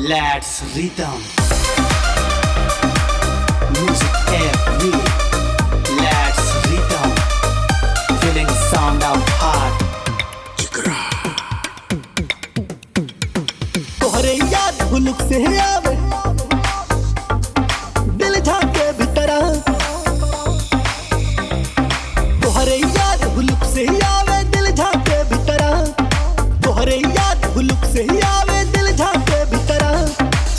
Let's rhythm. Music every. Let's rhythm. Feeling sound of heart. तोहरे याद हुलुक से आवे दिल झाके भीतर तोहरे याद हुलुक से आवे दिल झाके भीतर तोहरे याद हुलुक से आवे दिल झाके भीतर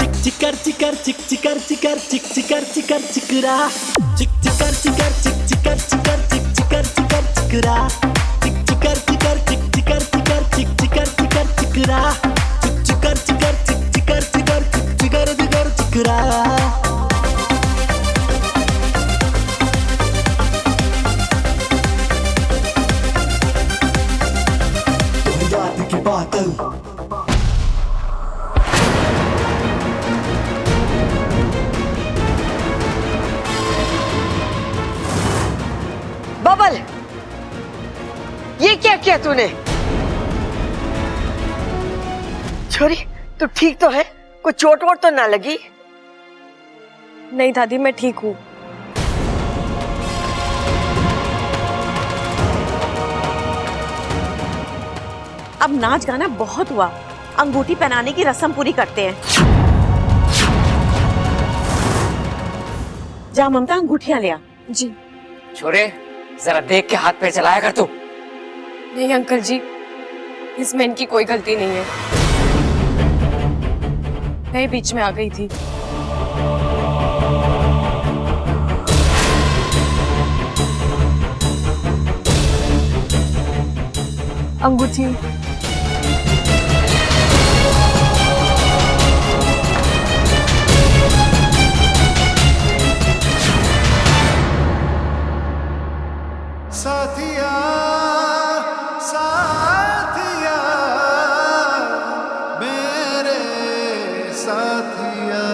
चिक चिकर चिकर चिक चिकर चिकर चिक चिकर चिकर चिकरा चिक चिकर चिकर चिक चिकर चिकर चिक चिकर चिकर चिकरा चिक चिकर चिकर चिक चिकर चिकर चिक चिकर चिकर चिकरा चिक चिकर चिकर चिक चिकर चिकर चिक चिकर चिकर चिकरा याद की बात बबल, ये क्या किया तूने? छोरी, तू ठीक तो है? कोई चोट वोट तो ना लगी? नहीं दादी, मैं ठीक हूँ। अब नाच गाना बहुत हुआ, अंगूठी पहनाने की रस्म पूरी करते हैं। जा ममता, अंगूठियां ले आ। जी। छोरे, जरा देख के हाथ पैर चलाया कर तू। नहीं अंकल जी, इसमें इनकी कोई गलती नहीं है, मैं बीच में आ गई थी। अंगूठी साथिया साथिया मेरे साथिया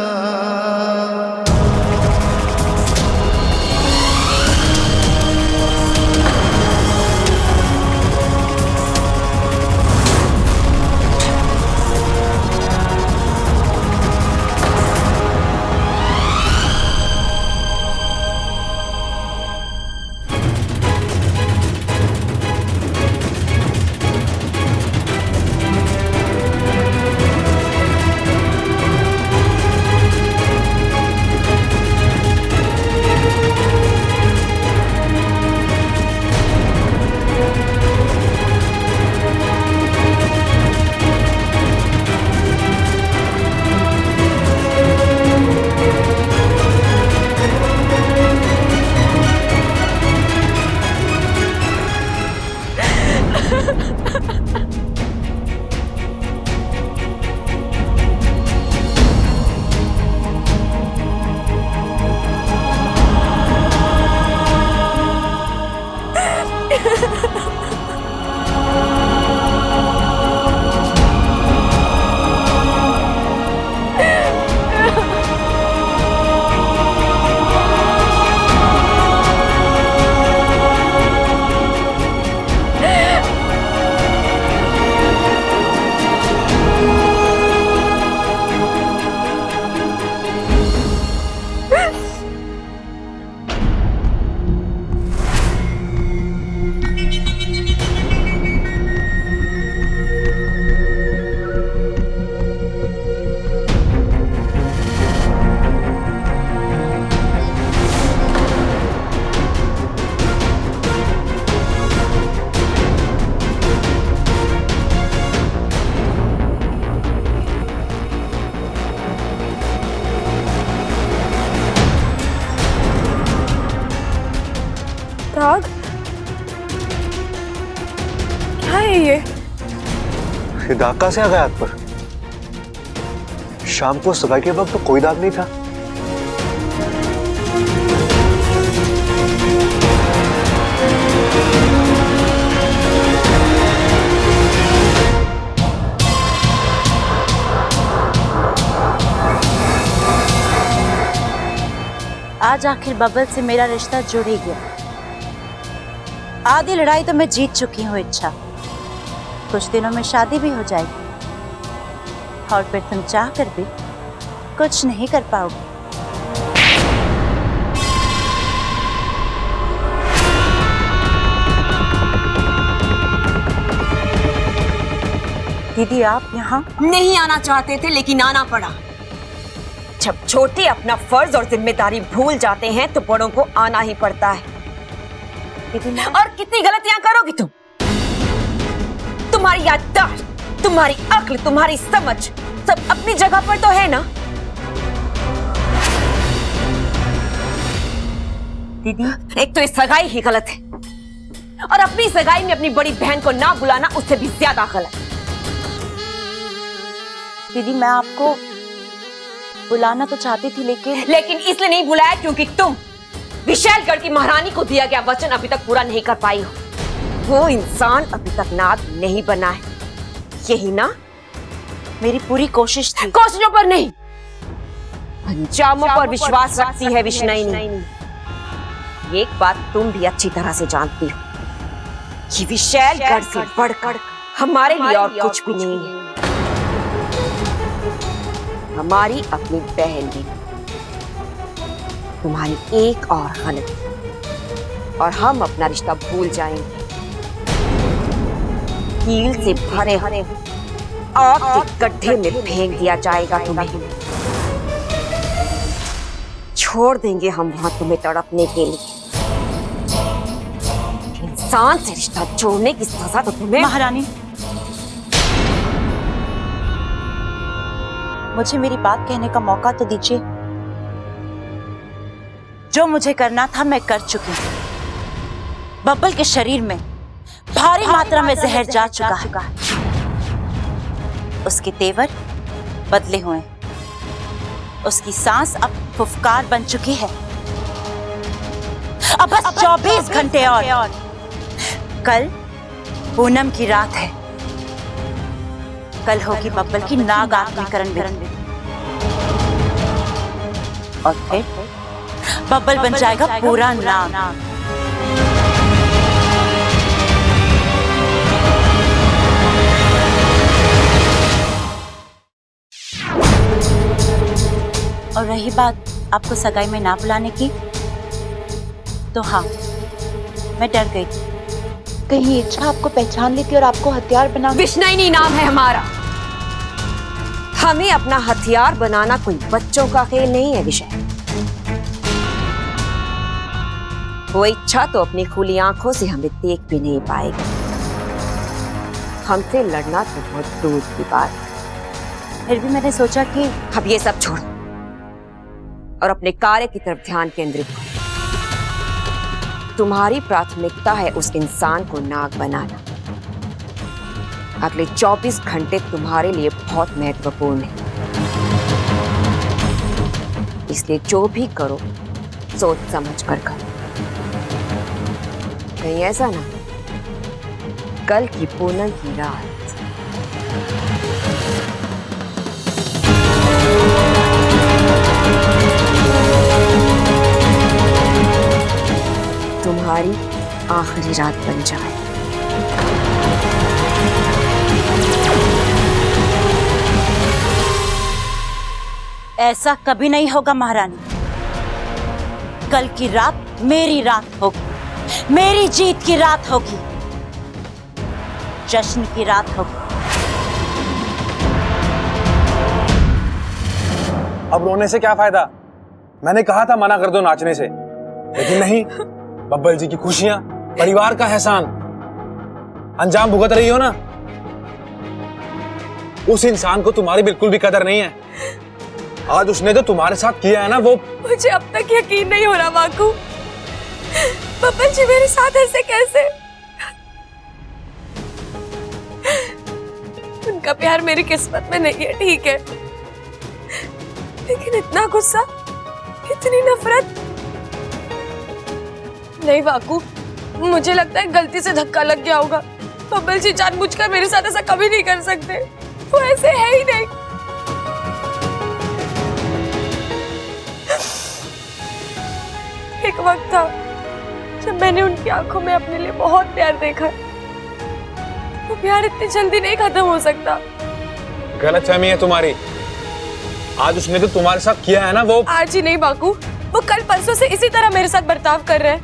दाग क्या है ये? दाग कहाँ से आ गया हाथ पर? शाम को सगाई के वक्त तो कोई दाग नहीं था। आज आखिर बबल से मेरा रिश्ता जुड़ ही गया। आधी लड़ाई तो मैं जीत चुकी हूँ इच्छा, कुछ दिनों में शादी भी हो जाएगी। और फिर तुम चाह कर भी कुछ नहीं कर पाओगे। दीदी आप यहाँ नहीं आना चाहते थे लेकिन आना पड़ा। जब छोटे अपना फर्ज और जिम्मेदारी भूल जाते हैं तो बड़ों को आना ही पड़ता है। दीदी और कितनी गलतियां करोगी तुम? तुम्हारी याददाश्त, तुम्हारी अक्ल, तुम्हारी समझ सब अपनी जगह पर तो है ना? दीदी एक तो ये सगाई ही गलत है और अपनी सगाई में अपनी बड़ी बहन को ना बुलाना उससे भी ज्यादा गलत। दीदी मैं आपको बुलाना तो चाहती थी लेकिन इसलिए नहीं बुलाया क्योंकि तुम विशालगढ़ की महारानी को दिया गया वचन अभी तक पूरा नहीं कर पाई हो। वो इंसान अभी तक नाग नहीं बना है, यही ना? मेरी पूरी कोशिश थी। कोशिशों पर नहीं, अंजामों पर विश्वास रखती है विष्णुनी। एक बात तुम भी अच्छी तरह से जानती हो कि विशालगढ़ से बढ़कर हमारे लिए और कुछ भी नहीं है। हमारी अपनी बहन भी, तुम्हारी एक और गलती और हम अपना रिश्ता भूल जाएंगे। कील से भरे आग के गड्ढे में फेंक दिया जाएगा तुम्हें। छोड़ देंगे हम वहां तुम्हें तड़पने के लिए। इंसान से रिश्ता जोड़ने की सजा तो तुम्हें। महारानी मुझे मेरी बात कहने का मौका तो दीजिए। जो मुझे करना था मैं कर चुकी हूँ। बब्बल के शरीर में भारी मात्रा में जहर जा चुका है। उसके तेवर बदले हुए, उसकी सांस अब फुफकार बन चुकी है। अब बस 24 घंटे और। कल पूनम की रात है। कल होगी बब्बल की नाग आत्मीकरण विधि और फिर बब्बल बन जाएगा पूरा नाग। और रही बात आपको सगाई में ना बुलाने की, तो हाँ मैं डर गई थी कहीं इच्छा आपको पहचान लेती और आपको हथियार बना। विष्णुनी नाम है हमारा। हमें अपना हथियार बनाना कोई बच्चों का खेल नहीं है विषय। वो इच्छा तो अपनी खुली आंखों से हमें देख भी नहीं पाएगी। हमसे लड़ना तो बहुत दूर की बात है। फिर भी मैंने सोचा कि अब ये सब छोड़ और अपने कार्य की तरफ ध्यान केंद्रित करो। तुम्हारी प्राथमिकता है उस इंसान को नाग बनाना। अगले 24 घंटे तुम्हारे लिए बहुत महत्वपूर्ण है, इसलिए जो भी करो सोच समझ कर करो। कहीं ऐसा ना कल की पूनम की रात तुम्हारी आखिरी रात बन जाए। ऐसा कभी नहीं होगा महारानी। कल की रात मेरी रात होगी, मेरी जीत की रात होगी, जश्न की रात होगी। अब रोने से क्या फायदा? मैंने कहा था मना कर दो नाचने से, लेकिन नहीं। बब्बल जी की खुशियां, परिवार का एहसान अंजाम भुगत रही हो ना। उस इंसान को तुम्हारी बिल्कुल भी कदर नहीं है। आज उसने तो तुम्हारे साथ किया है ना, वो मुझे अब तक यकीन नहीं हो रहा वाकू। बब्बल जी मेरे साथ ऐसे कैसे? उनका प्यार मेरी किस्मत में नहीं है, ठीक है, लेकिन इतना गुस्सा, इतनी नफरत नहीं वाकू। मुझे लगता है गलती से धक्का लग गया होगा। बब्बल जी जानबूझकर मेरे साथ ऐसा कभी नहीं कर सकते, वो ऐसे है ही नहीं। एक वक्त था जब मैंने उनकी आंखों में अपने लिए बहुत प्यार देखा। वो प्यार इतनी जल्दी नहीं खत्म हो सकता। गलतफहमी है तुम्हारी। आज उसने तो तुम्हारे साथ किया है ना वो। आज ही नहीं बाकू, वो कल परसों से इसी तरह मेरे साथ बर्ताव कर रहे हैं,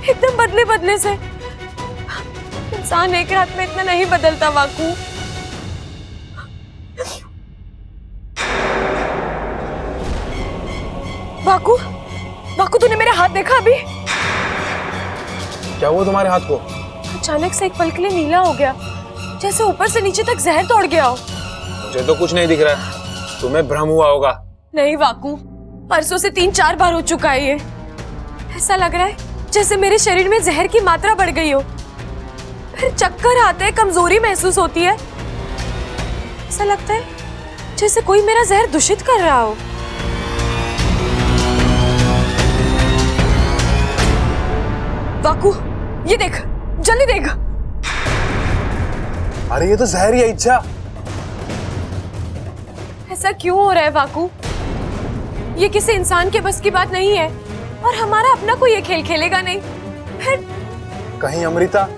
एकदम बदले बदले से। इंसान एक रात में इतना नहीं बदलता बाकू। बाकू, बाकू तूने मेरा हाथ देखा अभी? क्या हुआ तुम्हारे हाथ को? अचानक से एक पल के लिए नीला हो गया, जैसे ऊपर से नीचे तक जहर दौड़ गया हो। मुझे तो कुछ नहीं दिख रहा है, तुम्हें भ्रम हुआ होगा। नहीं बाकू, परसों से 3-4 बार हो चुका है ये। ऐसा लग रहा है जैसे मेरे शरीर में जहर की मात्रा बढ़ गई हो, फिर चक्कर आते हैं, कमजोरी महसूस होती है। ऐसा लगता है जैसे कोई मेरा जहर दूषित कर रहा हो। बाकू ये देख, जल्दी देख। अरे ये तो जहर ही है इच्छा। ऐसा क्यों हो रहा है बाकू? ये किसी इंसान के बस की बात नहीं है, और हमारा अपना कोई ये खेल खेलेगा नहीं। फिर कहीं अमृता?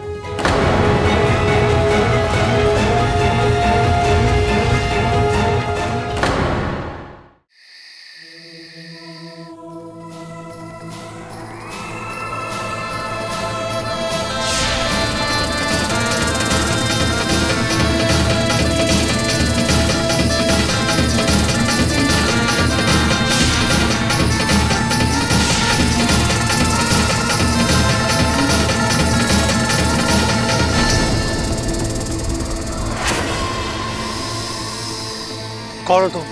कौन हो तुम?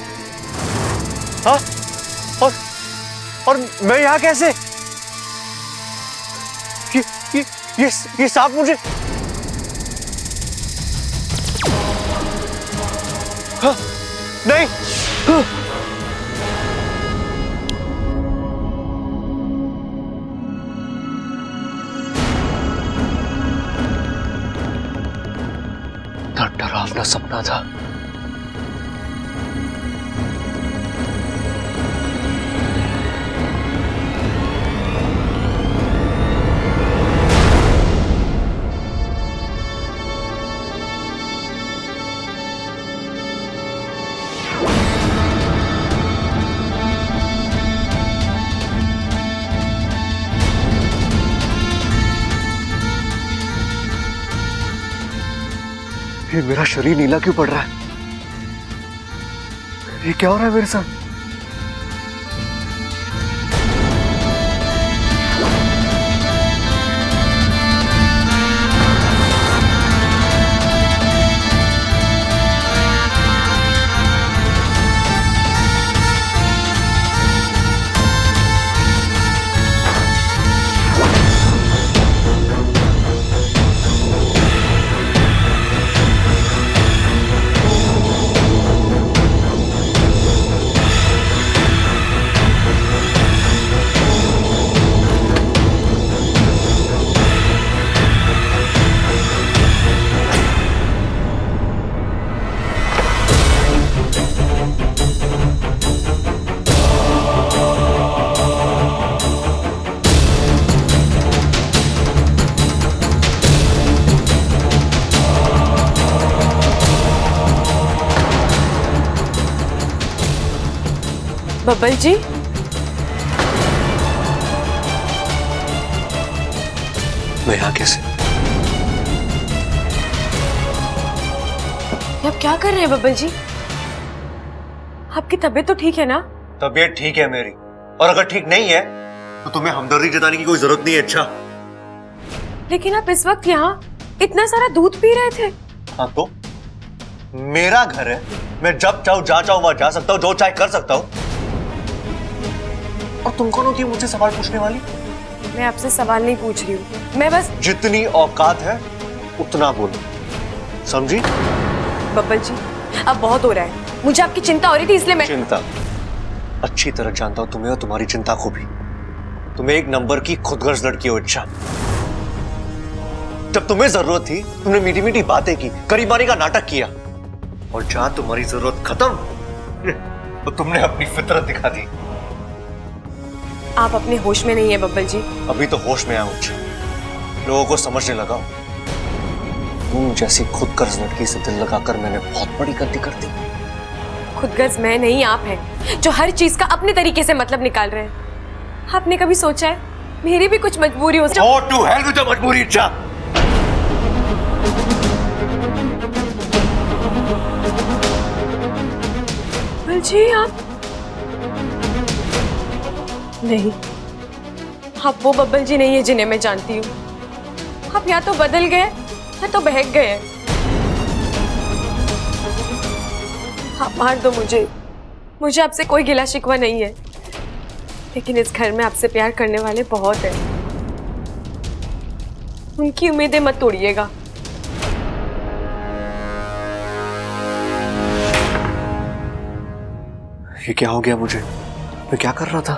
हाँ? और मैं यहाँ कैसे? ये सांप मुझे, हाँ, नहीं, हाँ। डरावना सपना था। ये मेरा शरीर नीला क्यों पड़ रहा है? ये क्या हो रहा है मेरे साथ? बब्बल जी, मैं यहाँ कैसे? आप क्या कर रहे हैं बब्बल जी? आपकी तबीयत तो ठीक है ना? तबीयत ठीक है मेरी, और अगर ठीक नहीं है तो तुम्हें हमदर्दी जताने की कोई जरूरत नहीं है। अच्छा, लेकिन आप इस वक्त यहाँ इतना सारा दूध पी रहे थे। हाँ तो मेरा घर है, मैं जब चाहूँ जहाँ चाहूँ वहां जा सकता हूँ, जो चाहे कर सकता हूँ। और तुम कौन होती है मुझसे सवाल पूछने वाली? मैं आपसे सवाल नहीं पूछ रही हूँ, मैं बस जितनी औकात है उतना बोलो, समझी? बब्बल जी अब बहुत हो रहा है, मुझे आपकी चिंता हो रही थी इसलिए मैं। चिंता? अच्छी तरह जानता हूँ तुम्हें और तुम्हारी चिंता को भी। तुम्हें एक नंबर की खुदगर्ज लड़की हो। अच्छा, जब तुम्हें जरूरत थी तुमने मीठी मीठी बातें की, करीबानी का नाटक किया, और जहां तुम्हारी जरूरत खत्म तो तुमने अपनी फितरत दिखा दी। आप अपने होश में नहीं है बब्बल जी। अभी तो होश में आया हूं, लोगों को समझने लगा हूं। तुम जैसी खुदगर्ज लड़की से दिल लगाकर मैंने बहुत बड़ी गलती कर दी। खुदगर्ज मैं नहीं, आप हैं जो हर चीज का अपने तरीके से मतलब निकाल रहे हैं। आपने कभी सोचा है मेरी भी कुछ मजबूरी हो? Go to hell with the मजबूरी इच्छा। जी आप नहीं, आप वो बब्बल जी नहीं है जिन्हें मैं जानती हूँ। आप या तो बदल गए या तो बहक गए। आप मार दो मुझे आपसे कोई गिला शिकवा नहीं है, लेकिन इस घर में आपसे प्यार करने वाले बहुत हैं। उनकी उम्मीदें मत तोड़िएगा। ये क्या हो गया मुझे? मैं क्या कर रहा था?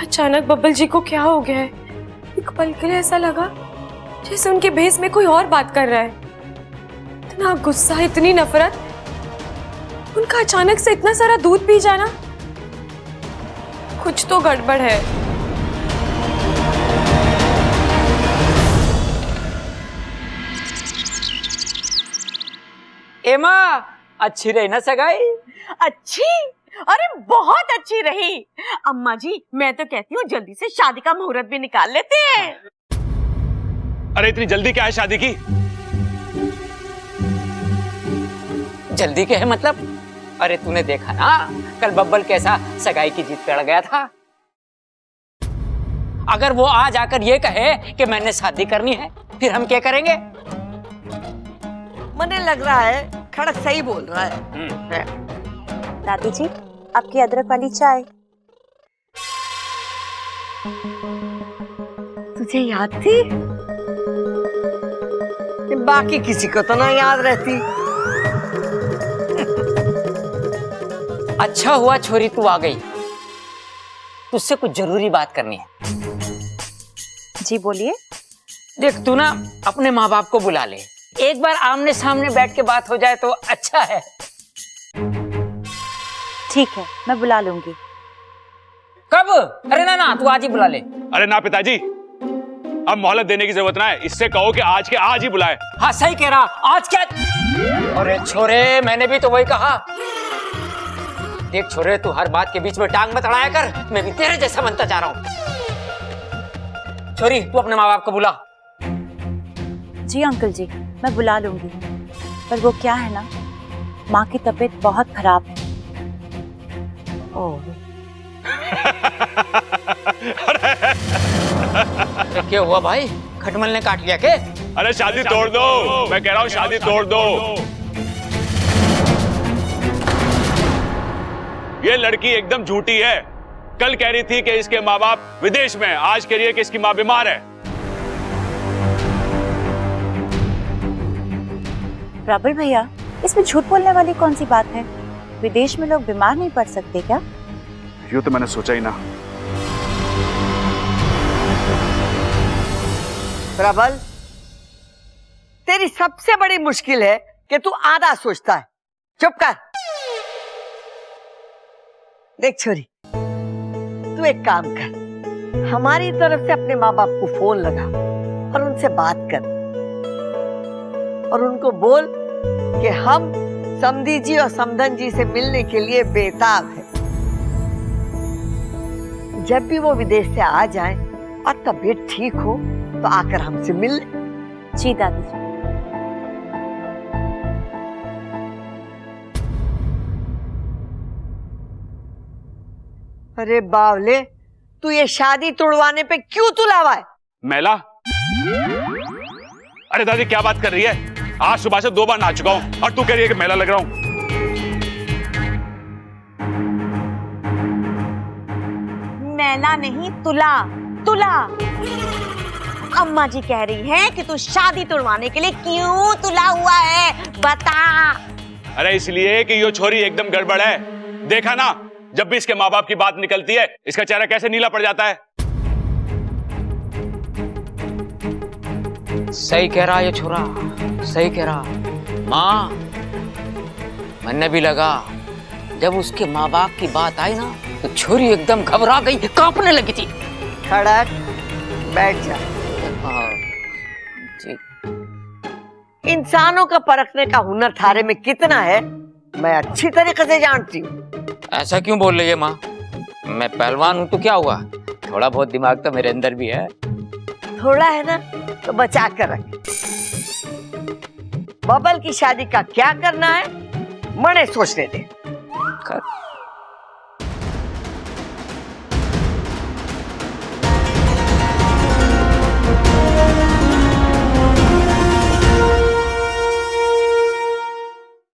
अचानक बब्बल जी को क्या हो गया है? एक पल के लिए ऐसा लगा जैसे उनके भेस में कोई और बात कर रहा है। इतना गुस्सा, इतनी नफरत, उनका अचानक से इतना सारा दूध पी जाना, कुछ तो गड़बड़ है। एमा, अच्छी रही ना सगाई? अच्छी? अरे बहुत अच्छी रही अम्मा जी। मैं तो कहती हूँ जल्दी से शादी का मुहूर्त भी निकाल लेते हैं। अरे इतनी जल्दी क्या है शादी की? जल्दी क्या है मतलब? अरे तूने देखा ना कल बब्बल कैसा सगाई की जीत पे अड़ गया था। अगर वो आज आकर ये कहे कि मैंने शादी करनी है, फिर हम क्या करेंगे? मुझे लग रहा है खड़क सही बोल रहा है। दादी जी, आपकी अदरक वाली चाय। तुझे याद थी? बाकी किसी को तो ना याद रहती। अच्छा हुआ छोरी तू आ गई, तुझसे कुछ जरूरी बात करनी है। जी बोलिए। देख तू ना अपने माँ बाप को बुला ले, एक बार आमने सामने बैठ के बात हो जाए तो अच्छा है। ठीक है, मैं बुला लूंगी। कब? अरे ना तू आज ही बुला ले। अरे ना पिताजी, अब मोहलत देने की जरूरत ना है, इससे कहो कि आज के आज ही बुलाए। हाँ सही कह रहा, आज क्या? अरे छोरे, मैंने भी तो वही कहा। देख छोरे, तू हर बात के बीच में टांग मत अड़ाया कर, मैं भी तेरे जैसा बनता जा रहा हूँ। छोरी तू अपने माँ बाप को बुला। जी अंकल जी, मैं बुला लूंगी, पर वो क्या है ना, माँ की तबीयत बहुत खराब है। क्या हुआ भाई? खटमल ने काट लिया के? अरे शादी तोड़ दो, मैं कह रहा हूँ शादी तोड़ दो। ये लड़की एकदम झूठी है। कल कह रही थी कि इसके माँ बाप विदेश में, आज कह रही है कि इसकी माँ बीमार है। प्रबल भैया, इसमें झूठ बोलने वाली कौन सी बात है? विदेश में लोग बीमार नहीं पड़ सकते क्या? यूं तो मैंने सोचा ही ना। प्रबल, तेरी सबसे बड़ी मुश्किल है कि तू आधा सोचता है। चुप कर। देख छोरी, तू एक काम कर, हमारी तरफ से अपने माँ बाप को फोन लगा और उनसे बात कर और उनको बोल कि हम समधी जी और समधन जी से मिलने के लिए बेताब हैं। जब भी वो विदेश से आ जाएं और तबीयत ठीक हो तो आकर हमसे मिल ले। जी दादी जी। अरे बावले, तू ये शादी तोड़वाने पे क्यों तुलावा है? मैला? अरे दादी क्या बात कर रही है? आज सुबह से 2 बार नहा चुका हूं और तू कह रही है कि मैला लग रहा हूं। मैला नहीं, तुला तुला। अम्मा जी कह रही हैं कि तू शादी तोड़वाने के लिए क्यों तुला हुआ है, बता। अरे इसलिए कि ये छोरी एकदम गड़बड़ है। देखा ना, जब भी इसके माँ बाप की बात निकलती है इसका चेहरा कैसे नीला पड़ जाता है। सही कह रहा ये छोरा, सही कह रहा। माँ, मैंने भी लगा जब उसके माँ बाप की बात आई ना तो छोरी एकदम घबरा गई, कांपने लगी थी। खड़क बैठ जा। जी। इंसानों का परखने का हुनर थारे में कितना है मैं अच्छी तरीके से जानती हूँ। ऐसा क्यों बोल रही है माँ? मैं पहलवान हूँ तो क्या हुआ, थोड़ा बहुत दिमाग तो मेरे अंदर भी है। थोड़ा है ना तो बचा कर रख। बबल की शादी का क्या करना है मने सोचने दे।